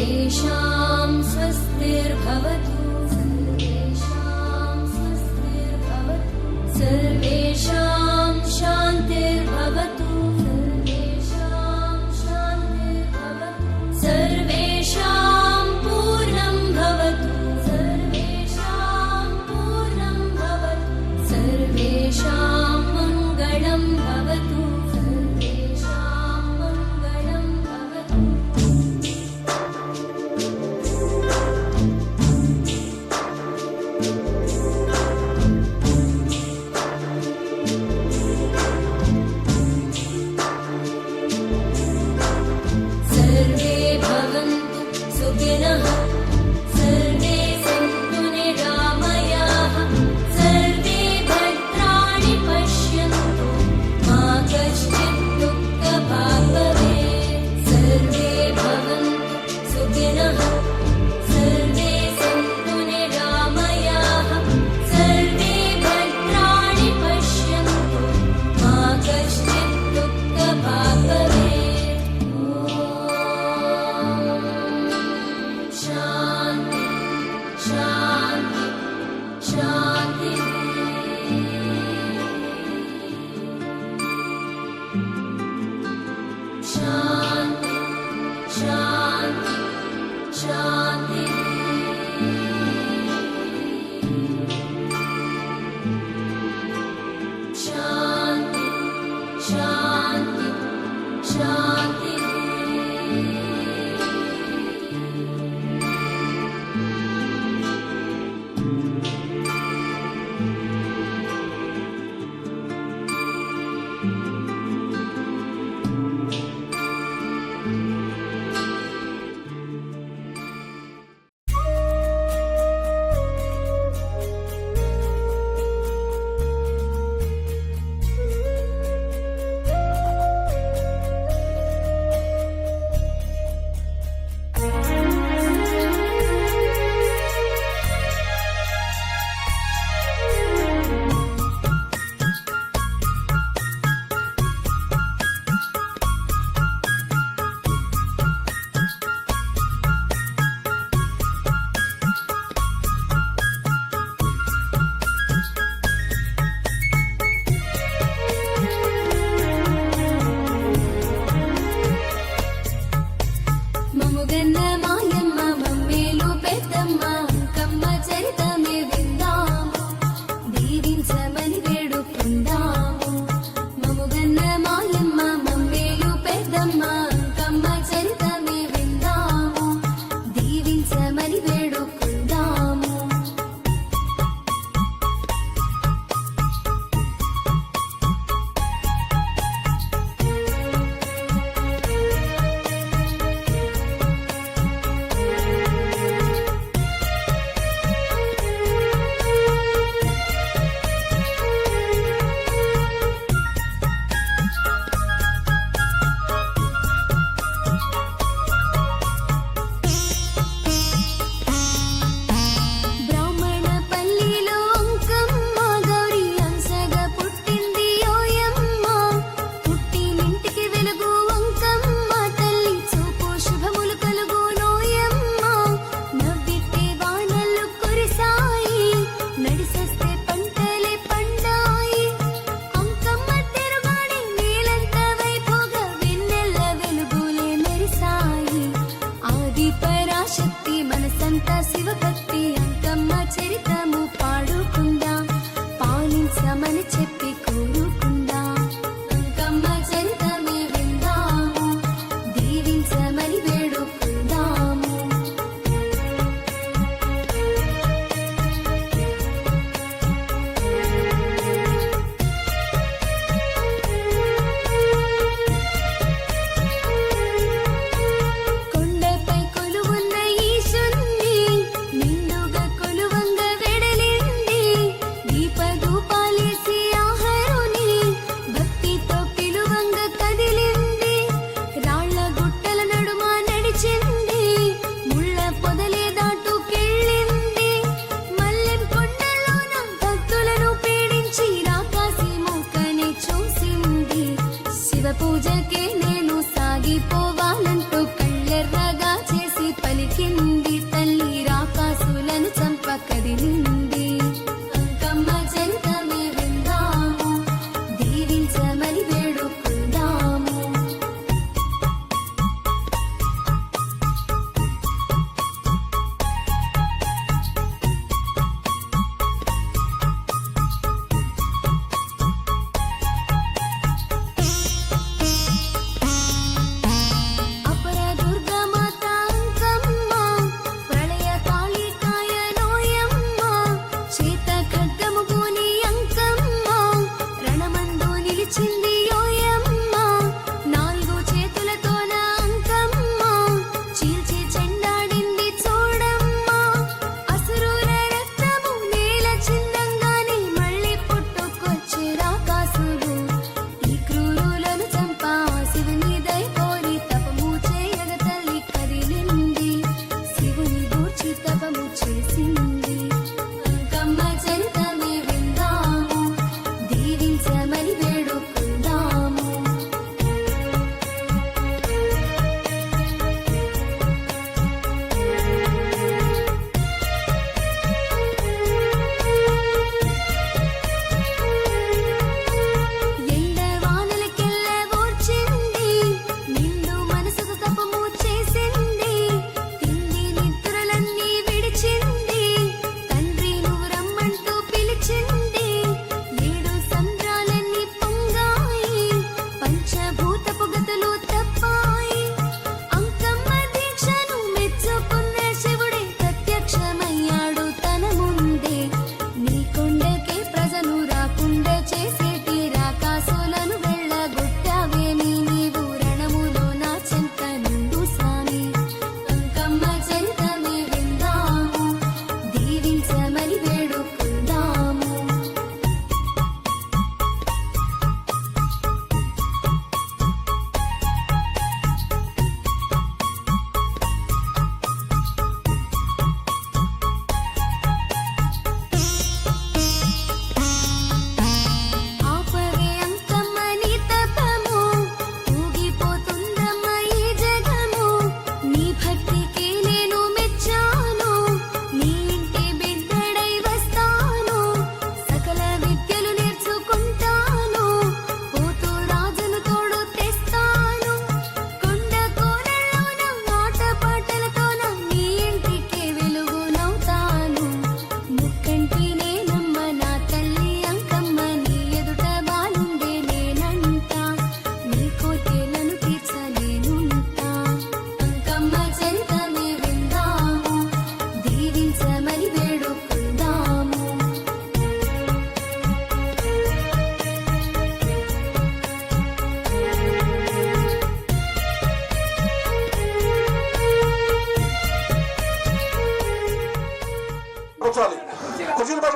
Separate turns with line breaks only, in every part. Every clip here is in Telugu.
सर्वेषां स्वस्तिर्भवतु सर्वेषां शान्तिर्भवतु सर्वेषां पूर्णं भवतु सर्वेषां मङ्गलं भवतु सर्वे भवन्तु सुखिनः सर्वे सन्तु निरामयाः सर्वे भद्राणि पश्यन्तु मा कश्चित् दुःखभाग् भवेत् सर्वे भवन्तु सुखिनः सर्वे सन्तु निरामयाः सर्वे भद्राणि पश्यन्तु मा कश्चित् दुःखभाग् भवेत् शान्ति शान्ति शान्ति शान्ति शान्ति शान्ति शान्ति शान्ति शान्ति మముగన్న మాయమ్మ మమ్మేలు పెద్దమ్మ కమ్మ చరితమే విందాము దీవించమని వేడుకుందాము మముగన్న మాయమ్మ మమ్మేలు పెద్దమ్మ కమ్మ చరితమే విందాము దీవించమని వేడుకుందాము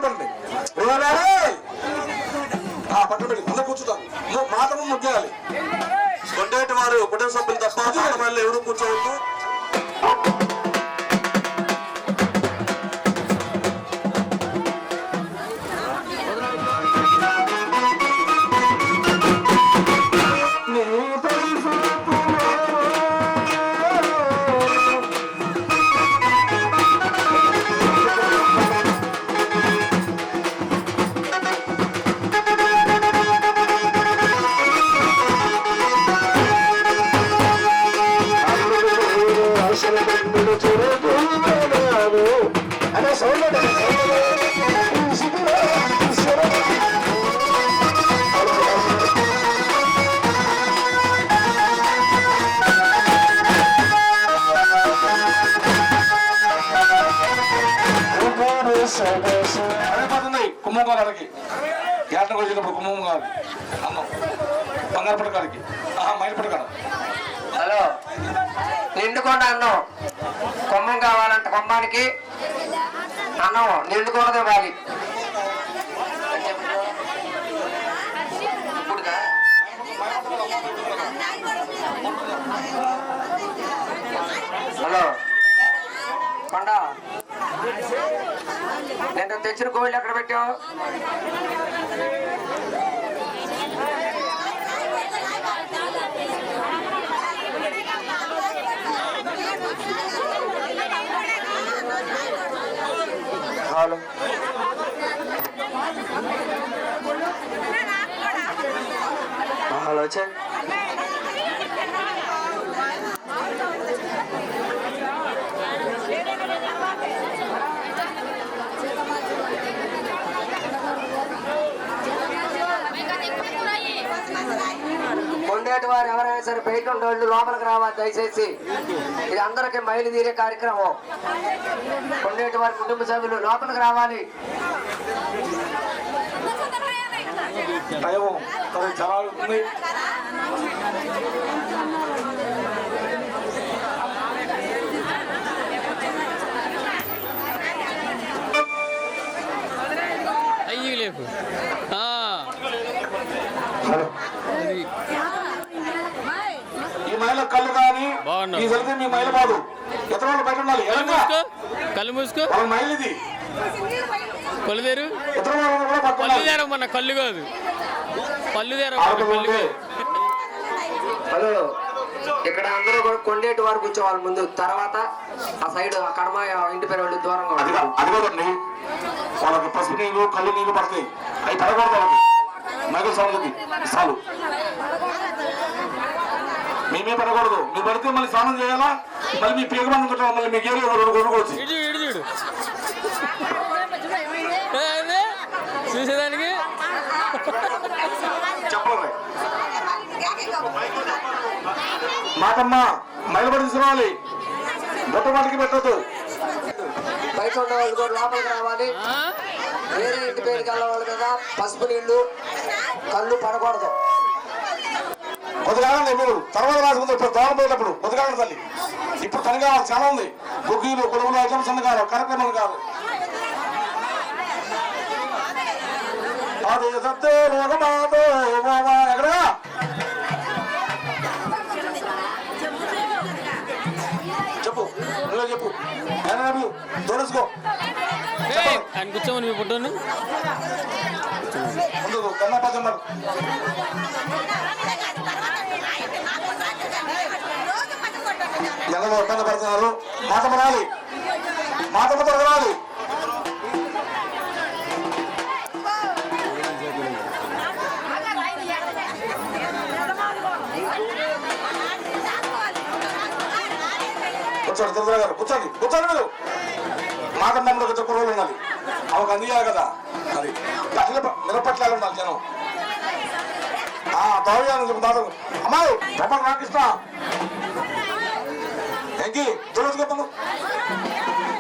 చెప్పండి పక్కన పెట్టి అందరూ కూర్చుంటారు మాత్రం ముగ్గేయాలి కొండేటి వారు కుటుంబ సభ్యులు తప్ప ఎవరు కూర్చోవద్దు కుంభంగారికి యాత్రకు వచ్చేటప్పుడు కుంభం గారు అన్నం బంగారు పడకానికి మైలు పడకాడ
హలో నిండుకొండ అన్నం కొమ్మం కావాలంట కొమ్మానికి అన్నం నిండుకొండదే బాలి హలో కొండ నేను తెచ్చిన కోళ్ళు ఎక్కడ పెట్టావు హలో హలో చె కొండేటి వారు ఎవరైనా సరే బయట ఉండేవాళ్ళు లోపలికి రావాలి దయచేసి ఇది అందరికీ మైలు తీరే కార్యక్రమం కొండేటి వారి కుటుంబ సభ్యులు లోపలికి రావాలి
లేపు
ఈ మైల కళ్ళు కానీ ఈ జరిగితే మీ మైల బాదు ఎత్తన వాళ్ళు బయట ఉండాలి
కళ్ళు మూసుకో
మైల్ ఇది
కళ్ళు తెరు కళ్ళు తెరమన్న కళ్ళు కాదు కళ్ళు తెర
హలో ఇక్కడ అందరూ కూడా కొండేటి వారు కూర్చోవాలి ముందు తర్వాత ఆ సైడ్ ఆ కడమ ఇంటి పేరు వాళ్ళు దూరంగా
అదిగోదండి వాళ్ళకి పసుపు నీళ్ళు కళ్ళు నీళ్ళు పడతాయి అవి పడకూడదు వాళ్ళకి మైకల్ సౌండ్కి చాలు మేమే పడకూడదు మీరు పడితే మళ్ళీ స్నానం చేయాలా మళ్ళీ మీ పేరు మంది ఉంటాం మళ్ళీ మీకు ఏరియా కొనుక్కోవచ్చు
చూసేదానికి
చెప్పండి మాకమ్మ మైలబడి తీసుకురావాలి బొట్ట మాటికి పెట్టద్దు
బయట ఉండే వాళ్ళు కూడా లోపలికి రావాలి వేరే ఇంటి పేరుకి వెళ్ళవాళ్ళు కదా పసుపు నీళ్లు కళ్ళు పడకూడదు
కొద్దిగానండి మీరు తర్వాత రాసుకుంది ఇప్పుడు దోమలు పోయేటప్పుడు కొద్దిగానండి తల్లి ఇప్పుడు పని కావాలి చాలా ఉంది బొగ్గీలు కొడుకులు ఐటమ్స్ అన్ని కాదు కరకమని కాదు అది సత్తే రోగమాతో ఎక్కడా చెప్పు నువ్వే చెప్పు తోడుసుకో
ఆయన కూర్చోమని మీ పుట్టను
ముందు కన్నపచ్చన్నారు ఎందరో ఇబ్బంది పడుతున్నారు మాతమ్మ రాలి మాతమ్మతో రాలి కూర్చోండి దుర్గా గారు కూర్చోండి కూర్చోండి మీరు మాతమ్మలో కొంచెం కుర్రోలు ఉండాలి ఆమెకు అందియాలి కదా అది పట్ల మిరపట్లాలు ఉండాలి జనం తోయాలని చెప్పు తాత అమ్మాయి చెప్పండి రాకృష్ణ ఎంకి చూడొచ్చు చెప్పను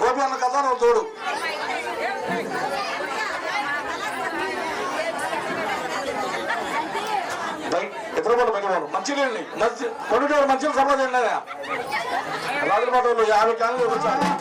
గోపి అన్న కదా నువ్వు చూడు ఎదురుబాటు పెట్టవాడు మంచినీళ్ళని కొన్నిటి మంచిగా సప్లై చేయండి రాజులపాటలో 50 క్యాన్లు వచ్చాను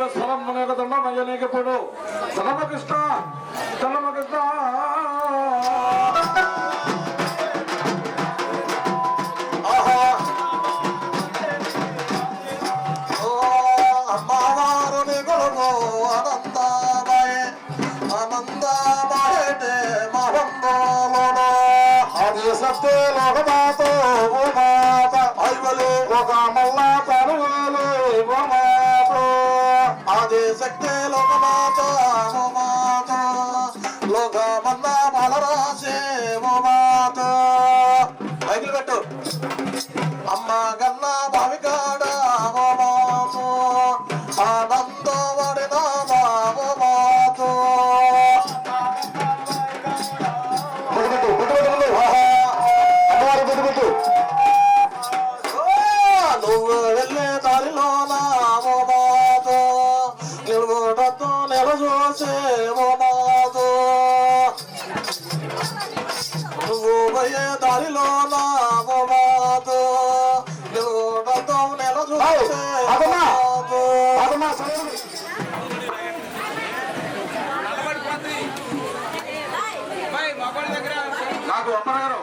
స్వరం దండ మయ్యలేకపోడు చలమకృష్ణ చలమకృష్ణ
అమ్మవారుని కొలువు ఆనందమయ ఆనందమయటే మహంబోలుడు
అది సత్తే లోకమాతో ఓ మాత
ఐవలు
ఒక మల్లా తరువులు ఓ మాత
ఆది శక్తి లోకమాత ఓ మాత లోకమన్న బలరాశే ఓ మాత మైకులు పెట్టు అమ్మ గన్న భావికాడ ఓ మాత ఆనందమడిన ఓ మాత
అమ్మవారు గుర్తుపెట్టు
నువ్వు వెళ్ళే దారిలో ఓ మాత నిలుగుటతో నెల చూసే ఓ మాత నువ్వు పోయే దారిలో ఓ మాత నిలుగుటతో నెల చూసే ఓ మాత
అదమ్మా సరే నాకు అప్పగారు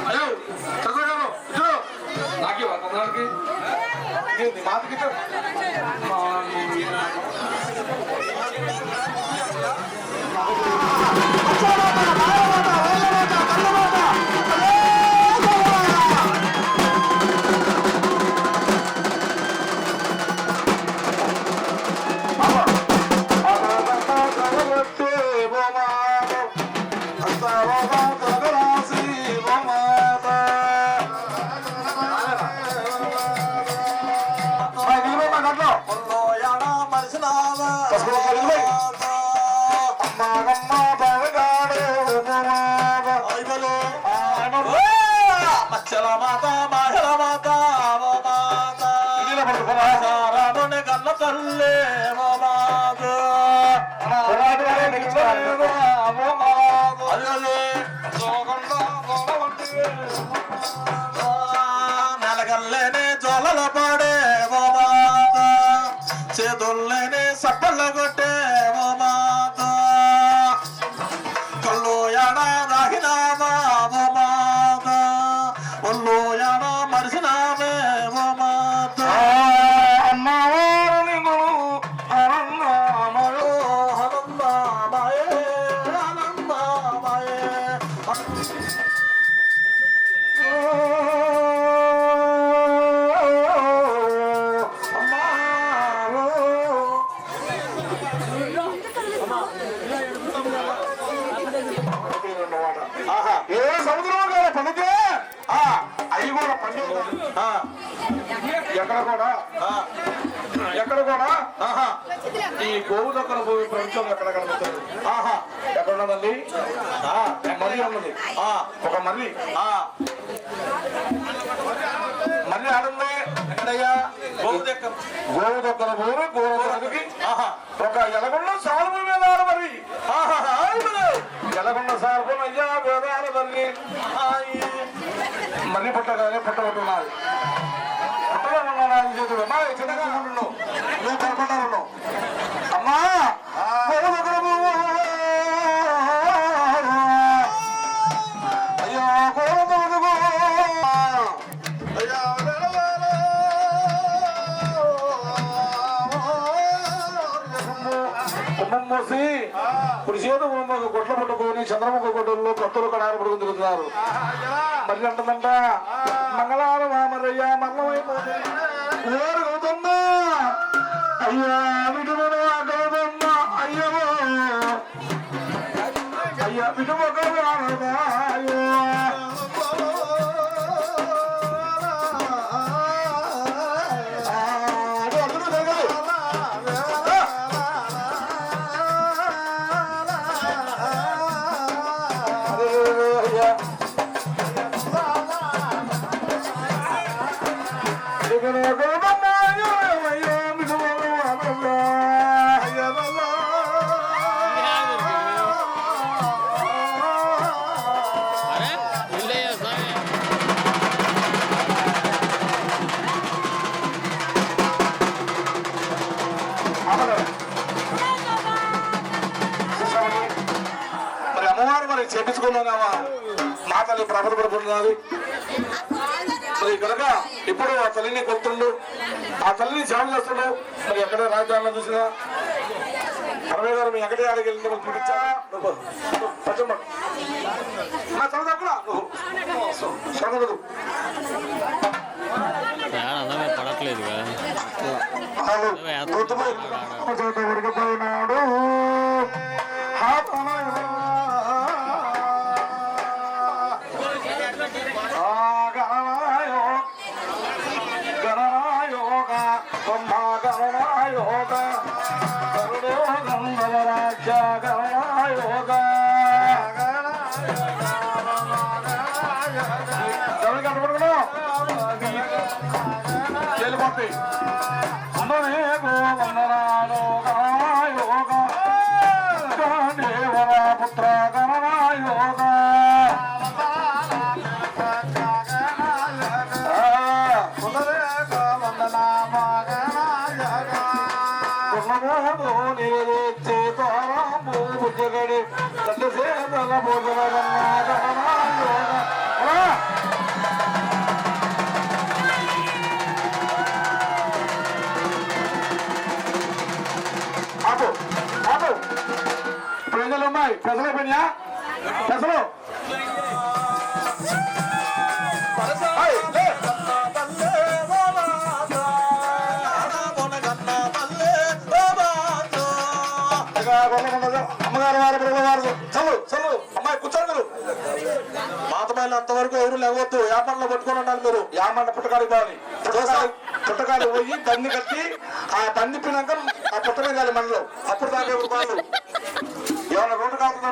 అయ్యో చదువుగారు నాకు అతనికి మాతకి
మచ్చల మాత మహిళ మాత ఓ మాత రాముని కన్న తల్లి ఓ మాత నెలగల్లేని జోలల పాడే ఓ మాత చేతుల్లేని సప్పళ్ళ కొట్టే ఓ మాత కళ్ళు ఎడ దాగినామా ఓ మాత ఒళ్ళు ఎడ మరిసినామే ఓ మాత
అమ్మవారిని
ఆనందమయో ఆనందమయే ఆనందమయే
ఏ సముద్రం గారు పండితే అవి కూడా పండుగ ఎక్కడ కూడా ఈ గోవు దగ్గర ప్రపంచంలో ఎక్కడ కనబడుతుంది ఎక్కడ ఉన్నదండి మర్రి ఉన్నది ఒక మర్రి మర్రి ఆడుంది ఎక్కడయ్యా గోవు దగ్గర ఊరు గోవుకి ఒక ఎలగొండ సాల్పు వేదాల మరి ఎలగొండ సాల్పు అయ్యా వేదాల తల్లి మర్రి పుట్టగానే పుట్టబట్టున్నది చిన్నగా ఉంటున్నావు నువ్వు కనపడ్డా ఉన్నావు అమ్మా అయ్యా కుంభం మోసి ఇప్పుడు చేదు గొడ్ల పట్టుకొని చంద్రముఖ గొడ్డల్లో కొత్తలు కడారు పడుకుని తిరుగుతున్నారు మరి అంటుందంట మంగళవారం మరయ్యా మరణమైపోతుంది గౌతమ్మా అయ్యా విడుదల గౌతమ్మ అయ్యో అయ్యా విడుమొక అయ్యో మరి అమ్మవారు మరి చేపించుకున్నావా మా తల్లి ప్రబలపడుతున్నది మరి కనుక ఇప్పుడు ఆ తల్లిని కొడుతుండు ఆ తల్లిని సేవ చేస్తుండు మరి ఎక్కడ రాజధానిలో చూసినా అరవై గారు మీ ఎక్కడే ఆడికి వెళ్ళి చూపించా చదవదు
పడట్లేదు
ఉరికిపోయినాడు గణనాయోగ గణనాయోగ కరుణో గంధరాక్ష గణనాయోగ చెల్లిపోతాయి అందరే గోవందనాలో గణనాయోగ దేవర పుత్ర గణనాయోగ జగడి సేదల భోజన ఆపు ఆపు ప్రజలు ఉన్నాయి పెసలు పనియా పెసలు అమ్మగారు వారు వారు చదువు చదువు అమ్మాయి కూర్చోండి మాతమాయిలు అంతవరకు ఎవరు లేవద్దు యాపంలో పట్టుకొని ఉండాలి మీరు యామండ పుట్టకాడికి పోవాలి పుట్టకాడికి పోయి బండి కట్టి ఆ బండి పినాక ఆ పుట్ట మీద మనలో అప్పుడు దాకా ఎవరు బాలు ఏమన్నా రోడ్డు కాకుండా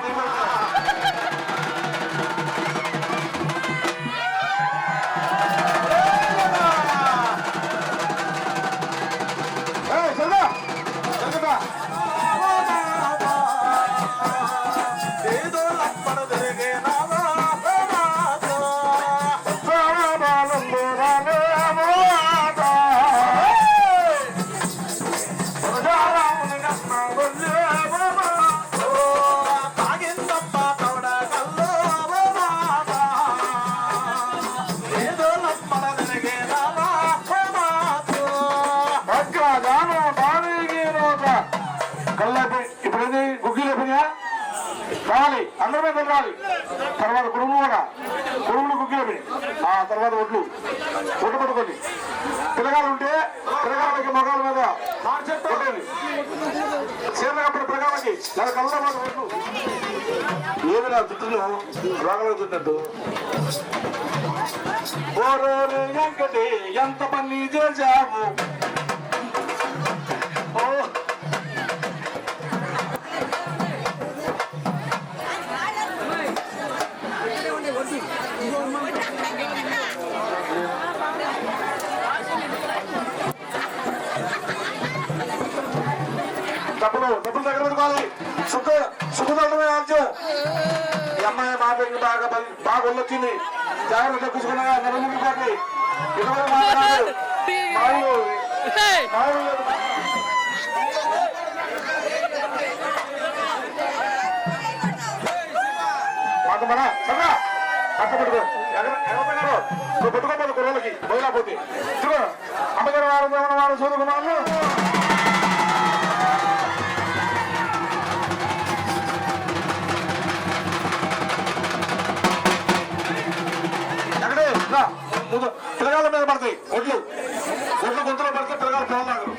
ఇప్పుడు గుగ్గిలు అయిపోయినా రావాలి అందరి మీద రావాలి తర్వాత కుడుములు కూడా కుడుములు గుగ్గిలు ఆ తర్వాత ఒడ్లు పట్టుకొని పిల్లగాలు ఉంటే పిల్లగాలకి మొగాల మీద కొట్టేది చీరలు కప్పుడు పిల్లగాలకి లేదా కళ్ళ మీద ఒడ్లు ఏమి నా చుట్టూ రోగాలు చుట్టినట్టు ఓరోరు వెంకటి ఎంత పని చేశావు డబ్బులు దగ్గర పెట్టుకోవాలి సుఖదమే రాజ్యం ఈ అమ్మాయి మా పేరుకి బాగా ఒళ్ళొచ్చింది జాగ్రత్త తగ్గించుకున్నా నలుగురిపోయి ఇరవై మాకు మన సగా అక్క పెట్టుకో ఎవరు పెట్టుకోవాలి కుర్రోళ్ళకి బయలాపోతే చూడు అమ్మగారు వారు దేవన వారు చదువుకున్నారు పిల్లగాళ్ళ మీద పడతాయి ఒడ్లు గొంతులో పడితే పిల్లగాళ్ళు పోలాగరు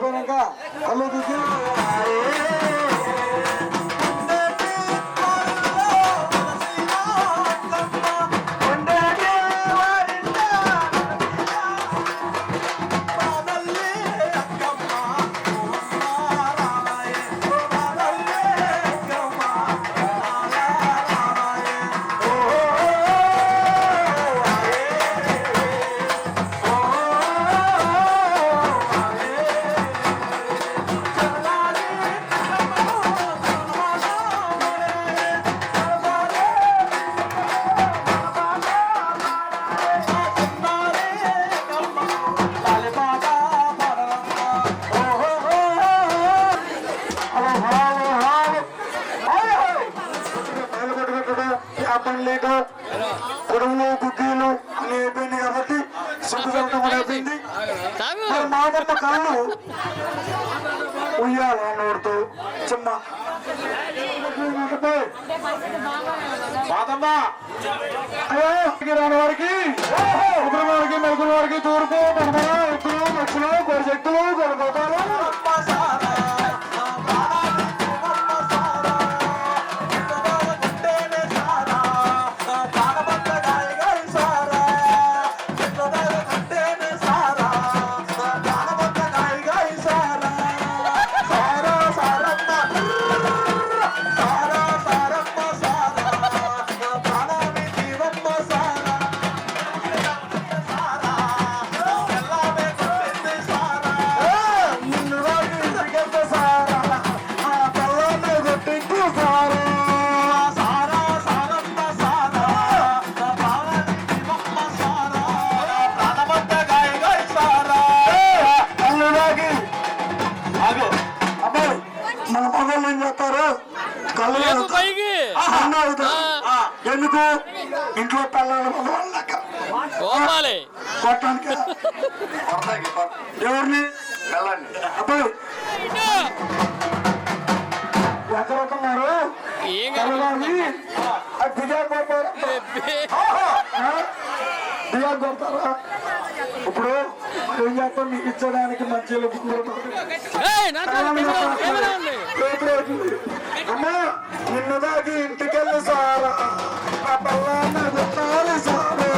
అయిపోయినాక కళ్ళు చూసి కొడుకులు గుగ్గీలు అని అయిపోయింది కాబట్టి సిగ్గు జరగడం కూడా అయిపోయింది.
తాగు
మరి మాదమ్మ కళ్ళు ఉయ్యాల నోడుతూ చిన్న మాదమ్మ రాని వారికి ఉగ్ర వారికి మెరుగుల వారికి తూర్పు పడమర ఎత్తులు దక్షిణలు కొరి చెట్టులు కొరగోతాలు మన మగళ్ళు ఏం చేస్తారు కళ్ళు
పైకి
అన్న అవుతారు. ఎందుకు ఇంట్లో పిల్లలు మగవాళ్ళు లెక్క
ఓపాలి
కొట్టడానికి ఎవరిని అబ్బాయి ఎక్కడున్నారు
ఏం
కలగాలి దిగారు కొడతారా దిగారు కొడతారా ఇప్పుడు ఏం చేస్తాం మీకు ఇచ్చడానికి మంచి అమ్మా నిన్నదాకి ఇంటికెళ్ళి సారా ఆ పల్లాన్ని గుర్తాలి సారా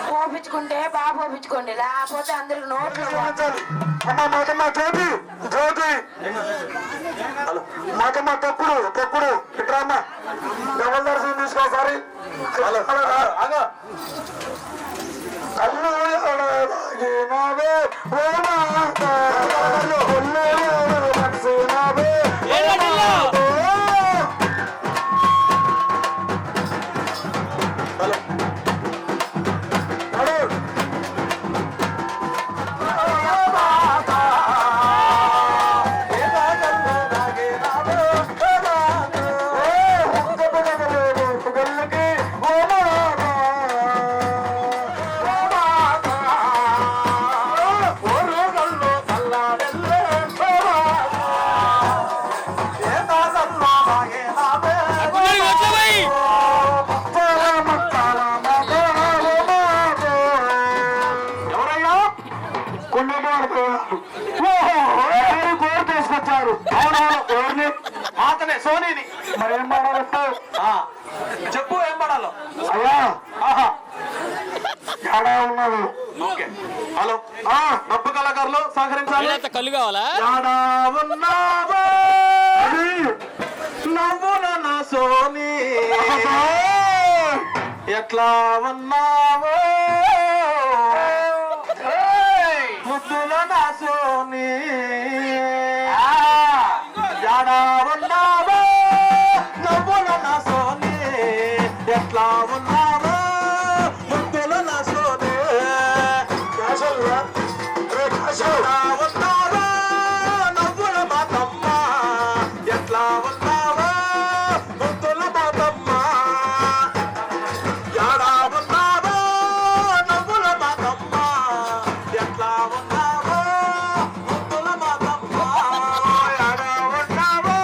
పోపించుకుంటే బాగా పోపించుకోండి, లేకపోతే అందరికి నోట్లు
అమ్మా మాతమ్మ జ్యోతి జ్యోతి మాతమ్మ తప్పుడు తప్పుడు ఇక్కడ అమ్మా డబల్ దర్శనం తీసుకోసారి తీసుకొచ్చారు. కోరు తీసుకొచ్చారు. అవునవును, ఎవరిని?
అతనే సోనీని.
మరి ఏం పాడాలంటే
చెప్పు ఏం పడాలో.
అయ్యా
ఆహా
తేడా ఉన్నది.
ఓకే. హలో డబ్బు కళాకారులు సహకరించాలి.
వీళ్ళంతా కళ్ళు కావాలా?
యాడా ఉన్నావో నవ్వుల నా సోని, ఎట్లా ఉన్నావో ముద్దుల నా సోని, యాడా ఉన్నావో నవ్వుల నా సోని, ఎట్లా ఉన్నావో ముద్దుల నా సోని, ఎట్లా ఉన్నావో నవ్వుల మాతమ్మ, ఎట్లా ఉన్నావో ముద్దుల మాతమ్మ, యాడా ఉన్నావో నవ్వుల మాతమ్మ, ఎట్లా ఉన్నావో ముద్దుల మాతమ్మ, యాడా ఉన్నావో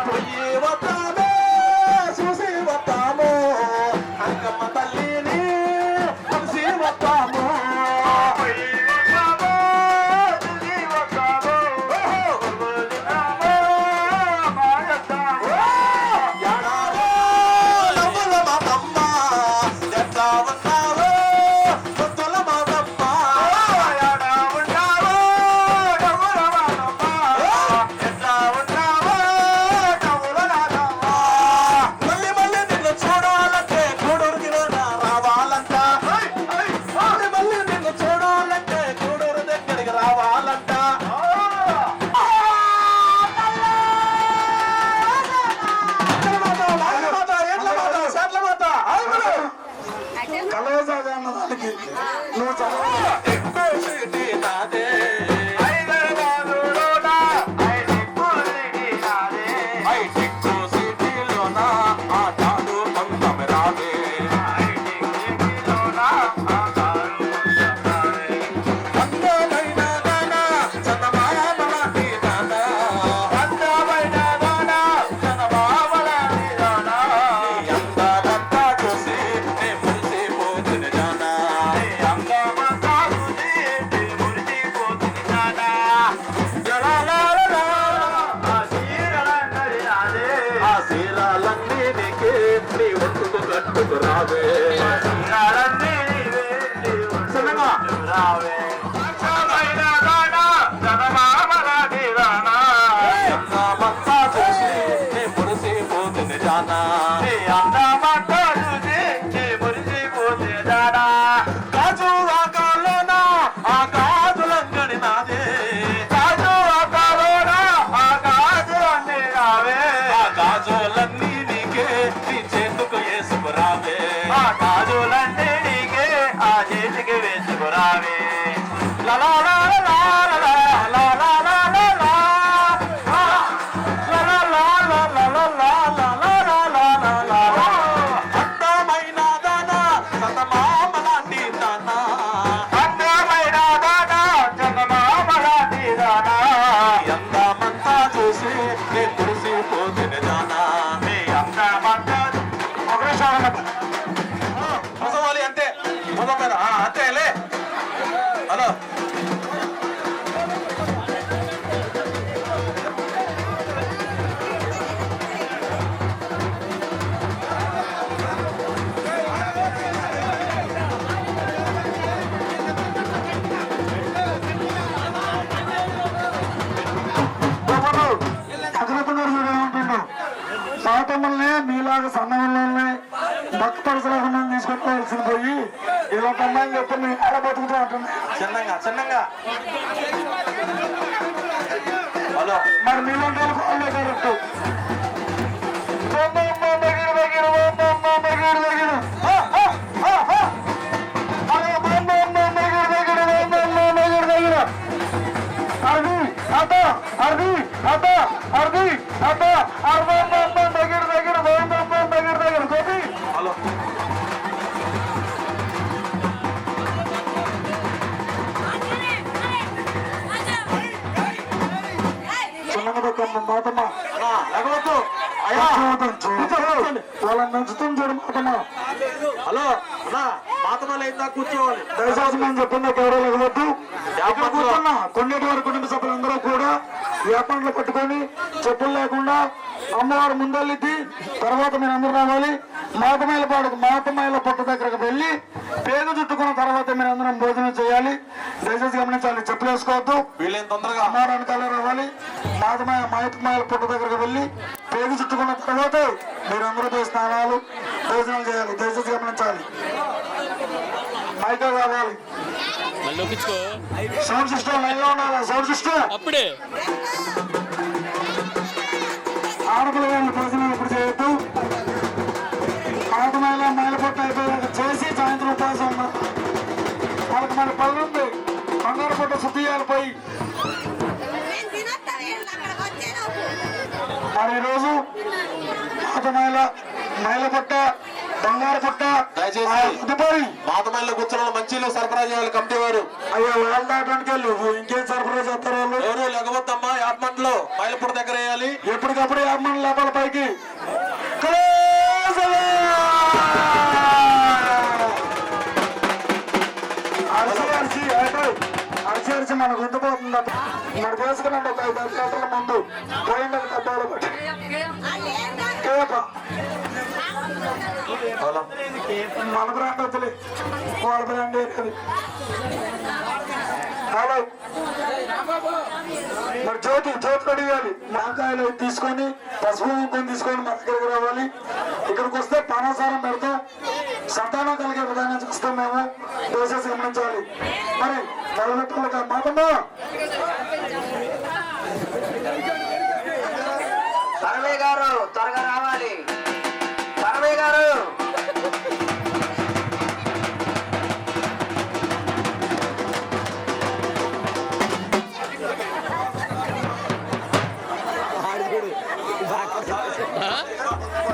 పొయ్యి వద్దామే చూసి వద్దాము, అంకమ్మ తల్లిని కలిసి వద్దాము, యాడావో నవ్వుల మాతమ్మ, ఎట్లా ఉన్నావో ముద్దుల మాతమ్మ, యాడా ఉన్నావో నవ్వుల మాతమ్మ, ఎట్లా ఉన్నావో నవ్వుల మాతమ్మ, మళ్ళీ మళ్ళీ నిన్ను చూడాలంటే గూడూరుకి రావాలంట, మళ్ళీ నిన్ను చూడాలంటే గూడూరు దగ్గరికి రావాలంట,
కలవసాగా అన్న దానికి నువ్వు చదవాలి. గాజులన్నీ నీకే నీ చేతుకు వేసుకురావే, గాజులన్నీ నీకే ఆ చేతికి వేసుకురావే, అందమైన దానా చందమామ లాంటి దానా, అందమైన దానా చందమామ లాంటి దానా, అందమంతా చూసి నే కురిసిపోతున్న దానా, నీ అందమంతా ముసవాలి అంతే, ముఖం మీద అంతేలే. హలో పాతమ్మల్ని మీలాగా సన్నమల్ని భక్త పరుసలాగా తీసుకొచ్చుకోవాల్సింది పోయి ఇలాంటి అమ్మాయిని చెప్తే మీ ఆడ బతుకుతూ ఉంటుంది.
చిన్నంగా చిన్నంగా. హలో
మరి మీలాంటి వాళ్ళు కరెక్ట్.
హలో
మాతమ్మ
ఎగవద్దు అయ్యా.
వాళ్ళని నంచుతుంది చూడు మాతమ్మ.
హలో అన్నా పాతమల ఇందా కూర్చోవాలి.
దయచేసి మేము చెప్పిందా ఎవరో లేవద్దు. ఇక్కడ కూర్చున్న కొండటి వారి కుటుంబ సభ్యులందరూ కూడా వేపండ్లు పట్టుకొని చెప్పులు లేకుండా అమ్మవారు ముందెళ్ళిద్ది. తర్వాత మీరు అందరూ రావాలి. మాతమైల పుట్ట దగ్గరకు వెళ్ళి పేగు చుట్టుకున్న తర్వాత మీరు అందరం భోజనం చేయాలి. దయచేసి గమనించాలి, చెప్పులు వేసుకోవద్దు.
వీళ్ళేం తొందరగా
అమ్మవారు వెనకాల రావాలి. మాతమైల పుట్ట దగ్గరకు వెళ్ళి పేగు చుట్టుకున్న తర్వాత మీరందరూ పోయి స్నానాలు భోజనాలు చేయాలి. దయచేసి గమనించాలి. మైకా కావాలి.
మళ్ళీ ఒప్పించుకో
సౌండ్ సిస్టమ్ లైన్లో ఉండాలి. సౌండ్ సిస్టమ్
అప్పుడే
ఆడపిల్లగాళ్ళు భోజనం ఇప్పుడు చేయొద్దు. పాతమైల మైలపట్ట అయిపోయాక చేసి సాయంత్రం ఉపాసం ఉన్నారు. వాళ్ళకి మన పనులు ఉంది. బంగారు పుట్ట శుద్ధియాలు పోయి మరి ఈరోజు మైలపట్ట బంగారు పుట్ట
దయచేసి మాతమల్లి కూర్చున్న మంచిలో సరఫరా చేయాలి కమిటీ వారు.
అయ్యో వాళ్ళ దాటానికి వెళ్ళి ఇంకేం సరఫరా చేస్తారు వాళ్ళు.
ఎవరు లెగవద్దమ్మా. యాప్మంట్లో మైలపూట దగ్గర వేయాలి.
ఎప్పటికప్పుడు యాభై లోపల పైకి అరిచి మన గుంత పోతుంది. మన చేసుకున్నాడు ఒక 5 గంటల ముందు పోయింది డబ్బాలు బట్టి మన బ్రాండ్ వద్దులే, వాళ్ళ బ్రాండ్ అది. హలో మరి జ్యోతి అడిగాలి. మాకాయలు తీసుకొని పసుపు కుంకుమ తీసుకొని మన దగ్గరికి రావాలి. ఇక్కడికి వస్తే పానాసారం పెడతాం. సంతానం కలిగే విధానం చూస్తాం మేము. దయచేసి గమనించాలి. మరి మొదలెట్టుకోలేక మాతమ్మ
పరమయ్య గారు త్వరగా రావాలి. పరమయ్య గారు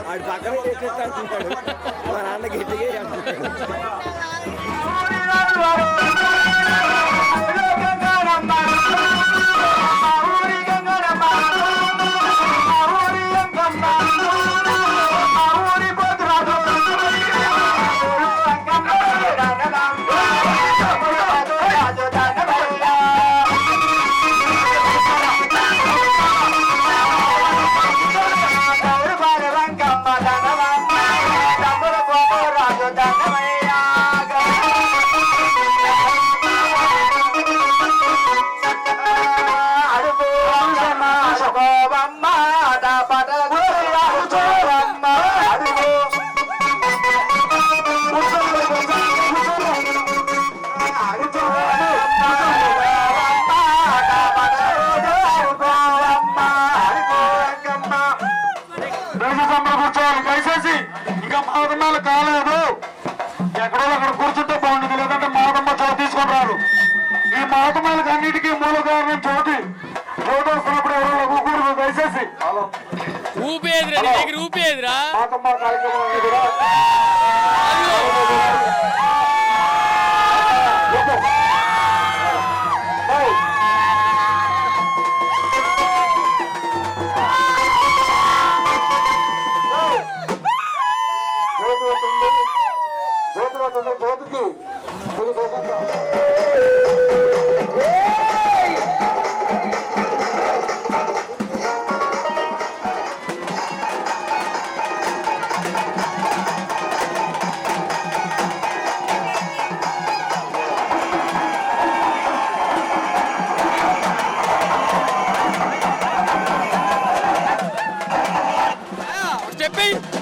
ఆడి పక్కన చేసేస్తాడు. మా నాన్న గట్టిగా
దయచేసి ఇంకా మాదమ్మాలు కాలేదు. ఎక్కడో అక్కడ కూర్చుంటే బాగుంటుంది. లేదంటే మాదమ్మ చోటు తీసుకొని రారు. ఈ మాదమ్మలకు అన్నిటికీ మూల కారణం చోటు వస్తున్నప్పుడు ఎవరో కూకూడదు. దయచేసి
ఊపేదిరా నీ దగ్గర ఊపేదిరా.
మాదమ్మ కార్యక్రమాన్ని కూడా జ్యోతికి
స్టెప్